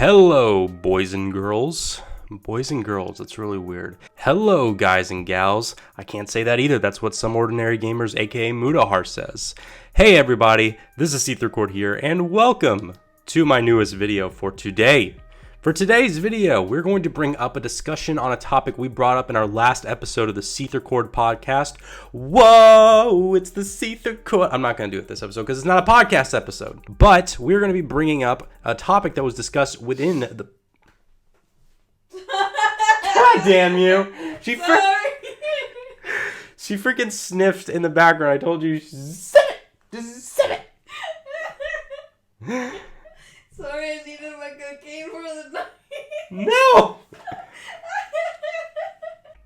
Hello, boys and girls. Boys and girls, that's really weird. Hello, guys and gals. I can't say that either. That's what some ordinary gamers, aka Mudahar, says. Hey everybody, this is SeetherCord here, and welcome to my newest video for today. For today's video, we're going to bring up a discussion on a topic we brought up in our last episode of the SeetherCord podcast. Whoa, it's the SeetherCord. I'm not going to do it this episode because it's not a podcast episode. But we're going to be bringing up a topic that was discussed within the... God damn you. She freaking sniffed in the background. I told you, zip it. Just zip it. Sorry, I needed my cocaine for the night. No!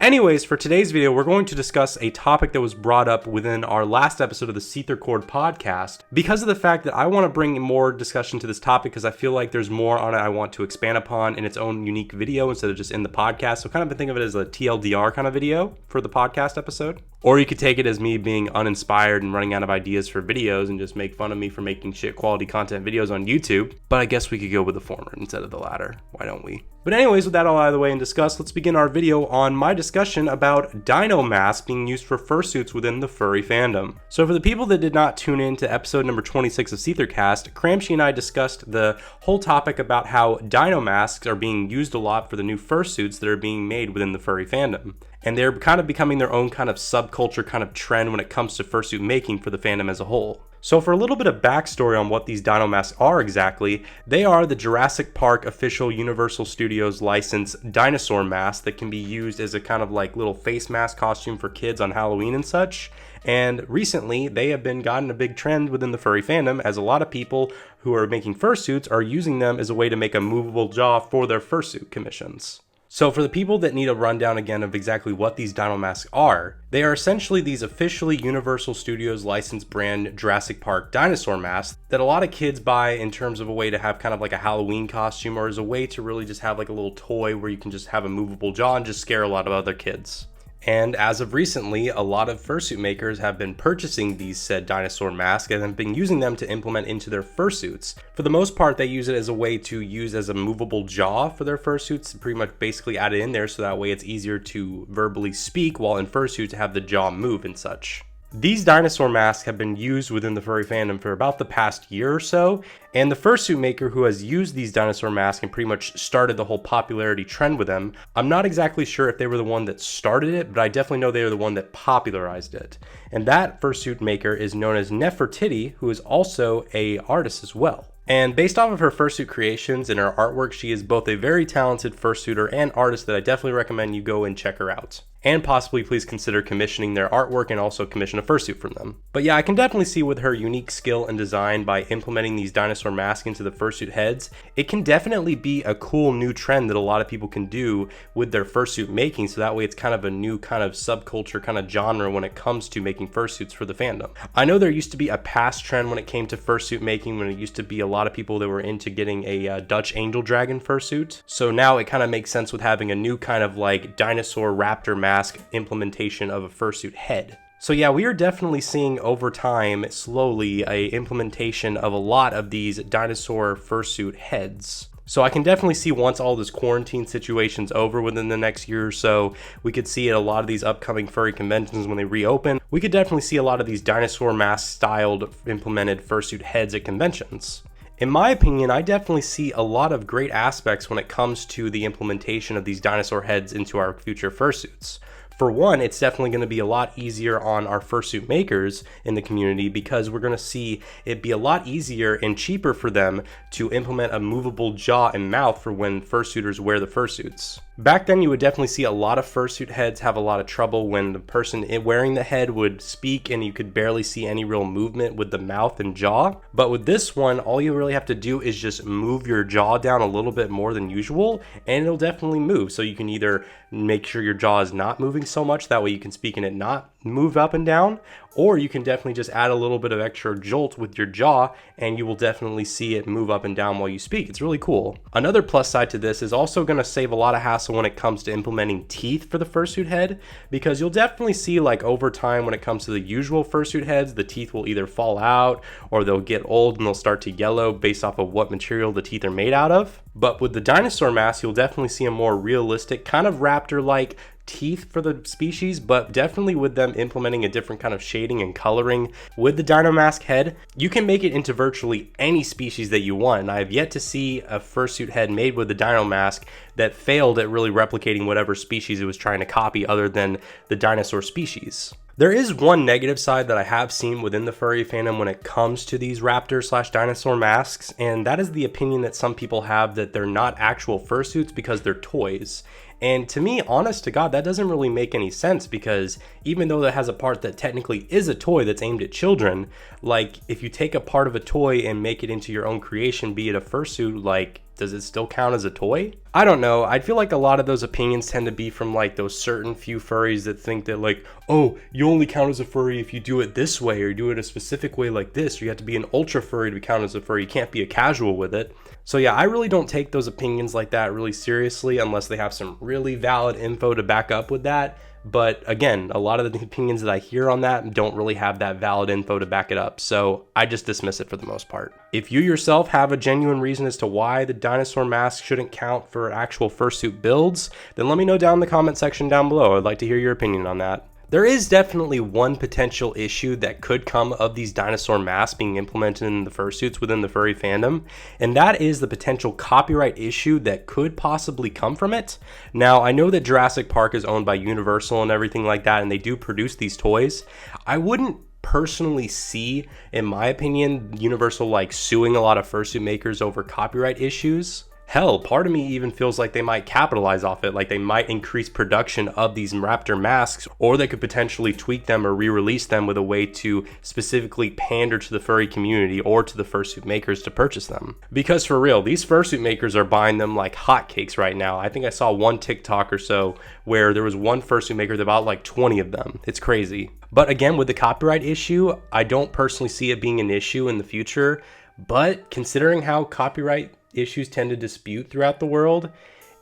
Anyways, for today's video, we're going to discuss a topic that was brought up within our last episode of the SeetherCord podcast because of the fact that I want to bring more discussion to this topic because I feel like there's more on it I want to expand upon in its own unique video instead of just in the podcast. So kind of think of it as a TLDR kind of video for the podcast episode. Or you could take it as me being uninspired and running out of ideas for videos and just make fun of me for making shit quality content videos on YouTube. But I guess we could go with the former instead of the latter. Why don't we? But anyways, with that all out of the way and discussed, let's begin our video on my discussion about dino masks being used for fursuits within the furry fandom. So for the people that did not tune in to episode number 26 of SeetherCast, Cramshy and I discussed the whole topic about how dino masks are being used a lot for the new fursuits that are being made within the furry fandom. And they're kind of becoming their own kind of subculture kind of trend when it comes to fursuit making for the fandom as a whole. So for a little bit of backstory on what these dino masks are exactly, they are the Jurassic Park official Universal Studios licensed dinosaur mask that can be used as a kind of like little face mask costume for kids on Halloween and such. And recently, they have been gotten a big trend within the furry fandom as a lot of people who are making fursuits are using them as a way to make a movable jaw for their fursuit commissions. So for the people that need a rundown again of exactly what these dino masks are, they are essentially these officially Universal Studios licensed brand Jurassic Park dinosaur masks that a lot of kids buy in terms of a way to have kind of like a Halloween costume or as a way to really just have like a little toy where you can just have a movable jaw and just scare a lot of other kids. And as of recently, a lot of fursuit makers have been purchasing these said dinosaur masks and have been using them to implement into their fursuits. For the most part, they use it as a way to use as a movable jaw for their fursuits, pretty much basically add it in there so that way it's easier to verbally speak while in fursuit to have the jaw move and such. These dinosaur masks have been used within the furry fandom for about the past year or so, and the fursuit maker who has used these dinosaur masks and pretty much started the whole popularity trend with them, I'm not exactly sure if they were the one that started it, but I definitely know they are the one that popularized it. And that fursuit maker is known as Nefertiti, who is also an artist as well. And based off of her fursuit creations and her artwork, she is both a very talented fursuiter and artist that I definitely recommend you go and check her out. And possibly please consider commissioning their artwork and also commission a fursuit from them. But yeah, I can definitely see with her unique skill and design by implementing these dinosaur masks into the fursuit heads, it can definitely be a cool new trend that a lot of people can do with their fursuit making, so that way it's kind of a new kind of subculture kind of genre when it comes to making fursuits for the fandom. I know there used to be a past trend when it came to fursuit making, when it used to be a lot of people that were into getting a Dutch angel dragon fursuit. So now it kind of makes sense with having a new kind of like dinosaur raptor mask implementation of a fursuit head. So yeah, we are definitely seeing over time, slowly, a implementation of a lot of these dinosaur fursuit heads. So I can definitely see once all this quarantine situation's over within the next year or so, we could see at a lot of these upcoming furry conventions when they reopen, we could definitely see a lot of these dinosaur mask styled implemented fursuit heads at conventions. In my opinion, I definitely see a lot of great aspects when it comes to the implementation of these dinosaur heads into our future fursuits. For one, it's definitely going to be a lot easier on our fursuit makers in the community because we're going to see it be a lot easier and cheaper for them to implement a movable jaw and mouth for when fursuiters wear the fursuits. Back then, you would definitely see a lot of fursuit heads have a lot of trouble when the person wearing the head would speak and you could barely see any real movement with the mouth and jaw. But with this one, all you really have to do is just move your jaw down a little bit more than usual and it'll definitely move. So you can either make sure your jaw is not moving so much, that way you can speak and it not move up and down, or you can definitely just add a little bit of extra jolt with your jaw and you will definitely see it move up and down while you speak. It's really cool. Another plus side to this is also going to save a lot of hassle when it comes to implementing teeth for the fursuit head, because you'll definitely see like over time when it comes to the usual fursuit heads, the teeth will either fall out or they'll get old and they'll start to yellow based off of what material the teeth are made out of. But with the dinosaur mask, you'll definitely see a more realistic kind of raptor-like teeth for the species, but definitely with them implementing a different kind of shading and coloring with the dino mask head, you can make it into virtually any species that you want. And I have yet to see a fursuit head made with the dino mask that failed at really replicating whatever species it was trying to copy other than the dinosaur species. There is one negative side that I have seen within the furry fandom when it comes to these raptor/dinosaur masks, and that is the opinion that some people have that they're not actual fursuits because they're toys. And to me, honest to God, that doesn't really make any sense, because even though that has a part that technically is a toy that's aimed at children, like if you take a part of a toy and make it into your own creation, be it a fursuit, like does it still count as a toy? I don't know. I feel like a lot of those opinions tend to be from like those certain few furries that think that like, oh, you only count as a furry if you do it this way or do it a specific way like this, or you have to be an ultra furry to be counted as a furry. You can't be a casual with it. So yeah, I really don't take those opinions like that really seriously unless they have some really valid info to back up with that. But again, a lot of the opinions that I hear on that don't really have that valid info to back it up, so I just dismiss it for the most part. If you yourself have a genuine reason as to why the dinosaur mask shouldn't count for actual fursuit builds, then let me know down in the comment section down below. I'd like to hear your opinion on that. There is definitely one potential issue that could come of these dinosaur masks being implemented in the fursuits within the furry fandom, and that is the potential copyright issue that could possibly come from it. Now, I know that Jurassic Park is owned by Universal and everything like that, and they do produce these toys. I wouldn't personally see, in my opinion, Universal like suing a lot of fursuit makers over copyright issues. Hell, part of me even feels like they might capitalize off it, like they might increase production of these Raptor masks, or they could potentially tweak them or re-release them with a way to specifically pander to the furry community or to the fursuit makers to purchase them. Because for real, these fursuit makers are buying them like hotcakes right now. I think I saw one TikTok or so where there was one fursuit maker that bought like 20 of them. It's crazy. But again, with the copyright issue, I don't personally see it being an issue in the future, but considering how copyright issues tend to dispute throughout the world,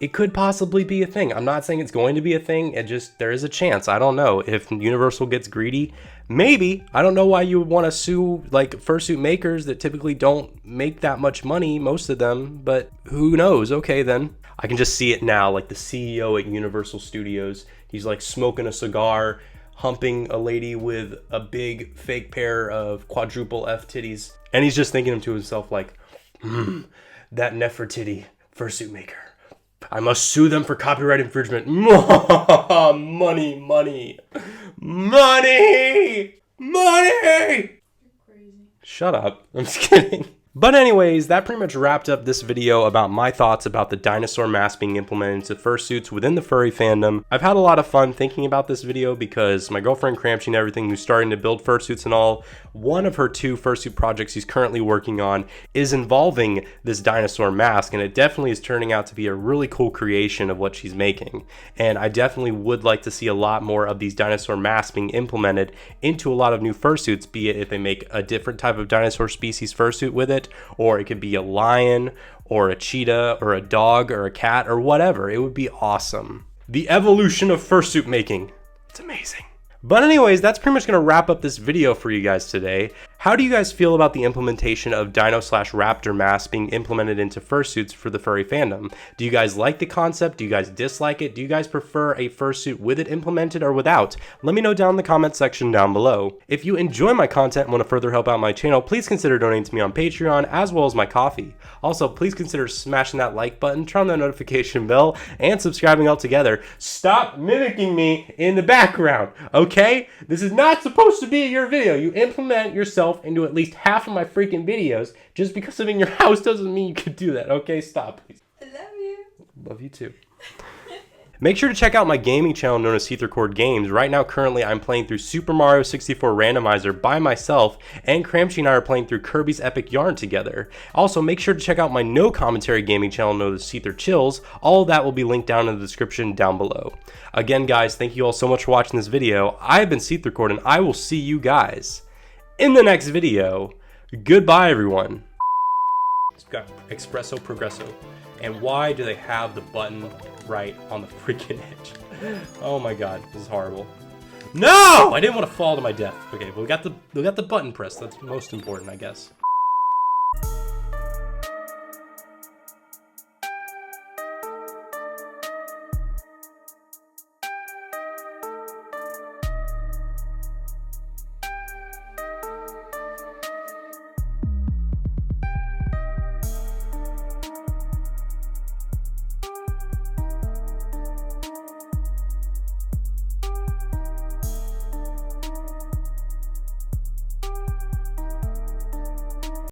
it could possibly be a thing. I'm not saying it's going to be a thing, there is a chance. I don't know. If Universal gets greedy, maybe. I don't know why you would want to sue like fursuit makers that typically don't make that much money, most of them, but who knows? Okay, then. I can just see it now, like the CEO at Universal Studios, he's like smoking a cigar, humping a lady with a big fake pair of quadruple F titties, and he's just thinking to himself like, that Nefertiti fursuit maker. I must sue them for copyright infringement. Money, money, money, money. Crazy. Shut up. I'm just kidding. But anyways, that pretty much wrapped up this video about my thoughts about the dinosaur mask being implemented into fursuits within the furry fandom. I've had a lot of fun thinking about this video because my girlfriend Crampsy and everything, who's starting to build fursuits and all, one of her 2 fursuit projects she's currently working on is involving this dinosaur mask, and it definitely is turning out to be a really cool creation of what she's making. And I definitely would like to see a lot more of these dinosaur masks being implemented into a lot of new fursuits, be it if they make a different type of dinosaur species fursuit with it, or it could be a lion or a cheetah or a dog or a cat or whatever. It would be awesome. The evolution of fursuit making. It's amazing. But anyways, that's pretty much going to wrap up this video for you guys today. How do you guys feel about the implementation of Dino/Raptor masks being implemented into fursuits for the furry fandom? Do you guys like the concept? Do you guys dislike it? Do you guys prefer a fursuit with it implemented or without? Let me know down in the comment section down below. If you enjoy my content and want to further help out my channel, please consider donating to me on Patreon as well as my coffee. Also, please consider smashing that like button, turn on the notification bell, and subscribing all together. Stop mimicking me in the background, okay? This is not supposed to be your video. You implement yourself into at least half of my freaking videos. Just because I'm in your house doesn't mean you can do that, okay? Stop, please. I love you. Love you too. Make sure to check out my gaming channel known as SeetherCord Games. Right now, currently, I'm playing through Super Mario 64 Randomizer by myself, and Cramshy and I are playing through Kirby's Epic Yarn together. Also, make sure to check out my no commentary gaming channel known as Seether Chills. All of that will be linked down in the description down below. Again, guys, thank you all so much for watching this video. I've been SeetherCord, and I will see you guys in the next video. Goodbye, everyone. It's got Espresso Progresso. And why do they have the button right on the freaking edge? Oh my god, this is horrible. No! I didn't want to fall to my death. Okay, well, we got the button pressed. That's most important, I guess.